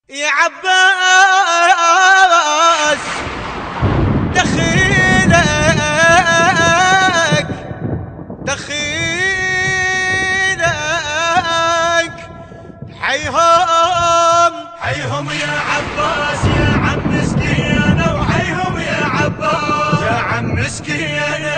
يا عباس دخيلك دخيلك حيهم يا عباس يا عم مسكينة وحيهم يا عباس يا عم مسكينة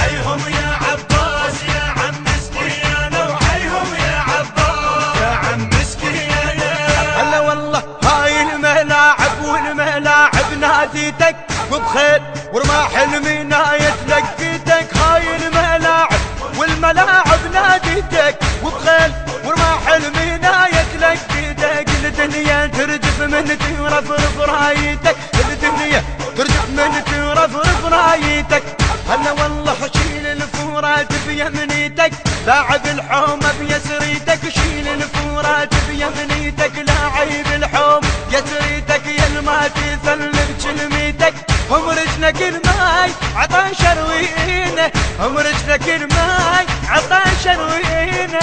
حيهم يا عباس يا عم مسكينة وحيهم يا عباس يا عم مسكينة. هلا والله هاي الملاعب والملاعب ناديتك وبخير ورماح المناية تلقيتك. هاي الملاعب والملاعب ناديتك وبخيل ورماح المناية تلقيتك. الدنيا ترجف من ترفرف رايتك، الدنيا ترجف من ترفرف رايتك. هلا والله شيل الفورات بيمنيتك، لاعب الحومة بيسريتك. شيل الفورات بيمنيتك، لاعب الحوم يسريتك. يا الما تثلب كلميتك، هم رجلك الماي عطاش اروينه، هم رجلك الماي عطاش اروينه.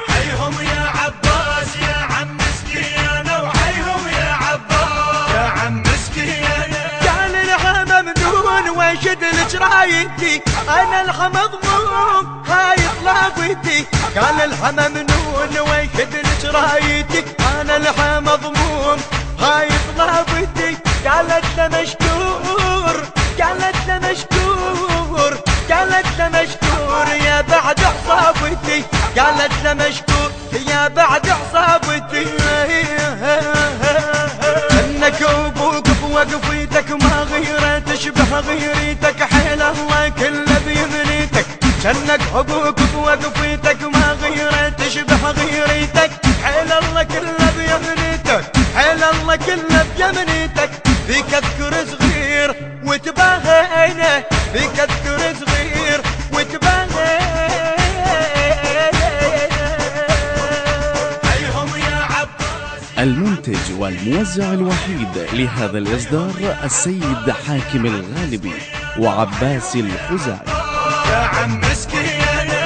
حيهم يا عباس يا عم مسكينة وحيهم يا عباس يا عم مسكينة. قال الحما ممنون وشد الجرايتي، انا الحما مضموم هاي طلابتي. قال الحما ممنون وشد الجرايتي، انا الحما مضموم هاي طلابتي. قالت له مشكور، قالت له مشكور، قالت له مشكور يا بعد عصابتي. قالت له مشكور يا بعد عصابتي. انك ابوك بوقفيتك ما غيره تشبه غيريتك. حيل الله كله بيمنيتك، جنك ابوك بوقفيتك ما غيره تشبه غيريتك. حيل الله كله بيمنيتك، حيل الله كله بيمنيتك. فيك اذكر صغير وتباهينا، فيك اذكر صغير وتباهينا. المنتج والموزع الوحيد لهذا الإصدار السيد حاكم الغالبي وعباس الخزاعي. يا عم مسكينة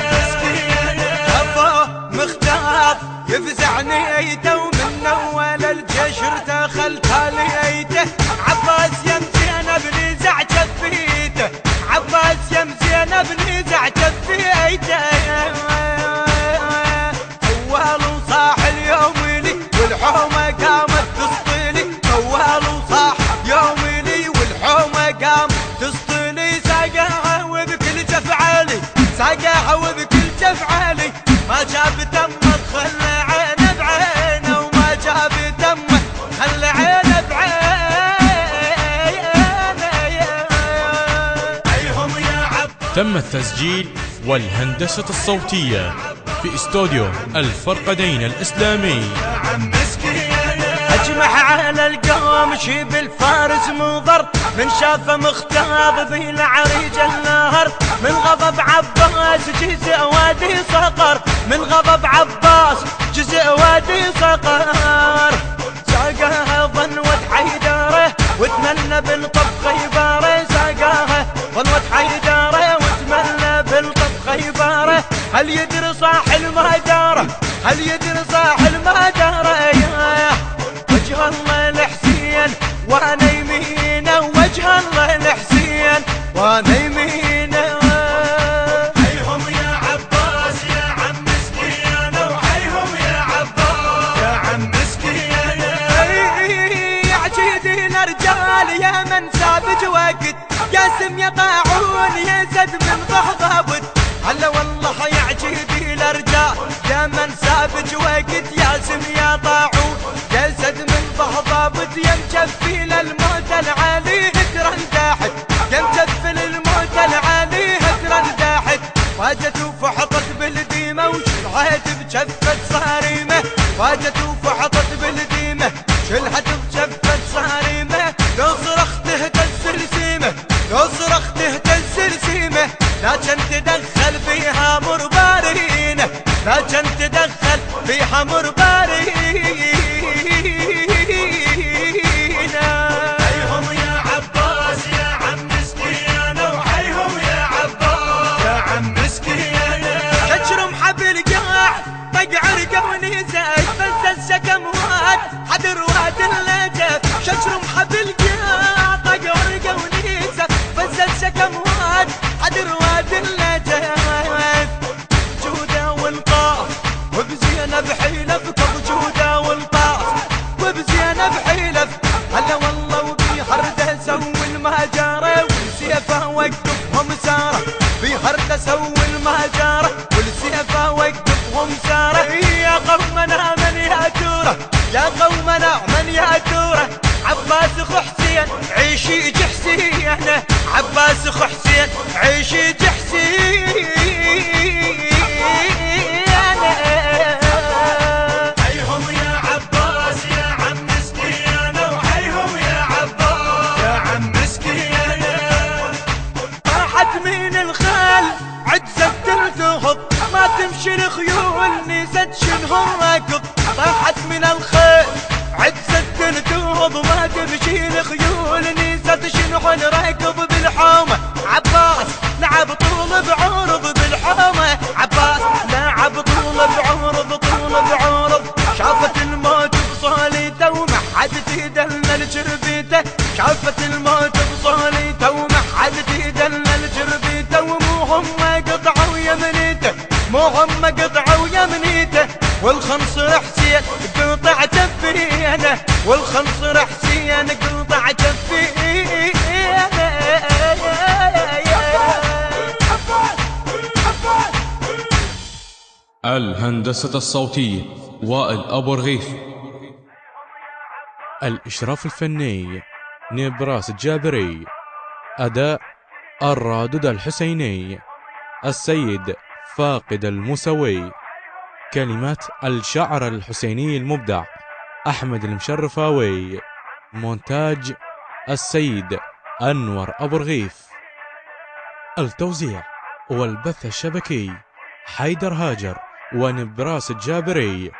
أبا مختار يفزعني أيته، ومن أول الجيش ارتخلت ليته. عباس يا مزينة بنزع جفيته، عباس يا مزينة بنزع جفيته. أول وصاح اليوم لي والحومة قامت تسطيلي، أول وصاح يوم لي والحومة قامت تسطيلي. ساقاها وبكل جفعالي، ساقاها وبكل جفعالي. ما جاب دمه خلى عينه بعينه، وما جاب دمه خلى عينه بعينه. أيهم يا عباس. تم التسجيل والهندسة الصوتية في استوديو الفرقدين الإسلامي. اجمع على القوم شيب الفارس مضر، من شافه مختاض في العريج النهر. من غضب عباس جزء وادي صقر، من غضب عباس جزء وادي صقر. ساقاها ظنوة حيداره وتمنى بالطب خيباره، ساقاها ظنوة حيداره وتمنى بالطب خيباره. هل يدري صاح المهداره، هل يدري صاح المهداره. وجه الله الحسين وانا يمينه، وجه الله الحسين وانا يمينه. حيهم يا عباس يا عم مسكينة وحيهم يا عباس يا عم مسكينة. يا عجيدي الرجال يا من سابج وقت، قاسم يا طاعون يا زد من ضحضابت. هلا والله يا عجيدي الرجال يا من سابج وقت، ياسم يا طاعون يا زد من ضحضابت. يا مجفي للموت العالي هترن داحت، يا مجفي للموت العالي هترن داحت. فاجت وفحطت بالديمة وشلحت بجفة صارمة، فاجت وفحطت بالديمة شلحت بجفة صارمة. لو صرخت اهتز السيمة، لو صرخت اهتز السيمة. لكن تدخل فيها مربارينة، لكن تدخل فيها مربارينة. حيهم يا عباس يا عم مسكينة وحيهم يا عباس يا عم مسكينة. يا قومنا من يأتوره عباس اخو حسين عيشي حسين عباس اخو حسين عيشي حسين حيهم يا عباس يا عم مسكين وحيهم يا عباس يا عم مسكين طاحت من الخال عجزت ترتهض ما تمشي الخيول نسيت شنهم راكض طاحت من الخيل عجزت تنتهض ما تمشي الخيول نسيت شنهم راكض بالحومة عباس لعب طول بعرض بالحومة عباس لعب طول بعرض شافت الموت بصاليته وما حد تدلل جربيته شافت الموت بصاليته وما حد تدلل جربيته ومو هم قطعوا يمنيته مو هم قطعوا يمنيته والخنصر حسين قطع تفينه والخنصر حسين قطع تفينه الهندسة الصوتية وائل أبو رغيف. الإشراف الفني نبراس الجابري. أداء الرادود الحسيني. السيد فاقد المسوي. كلمات الشاعر الحسيني المبدع أحمد المشرفاوي. مونتاج السيد أنور أبو رغيف. التوزيع والبث الشبكي حيدر هاجر ونبراس الجابري.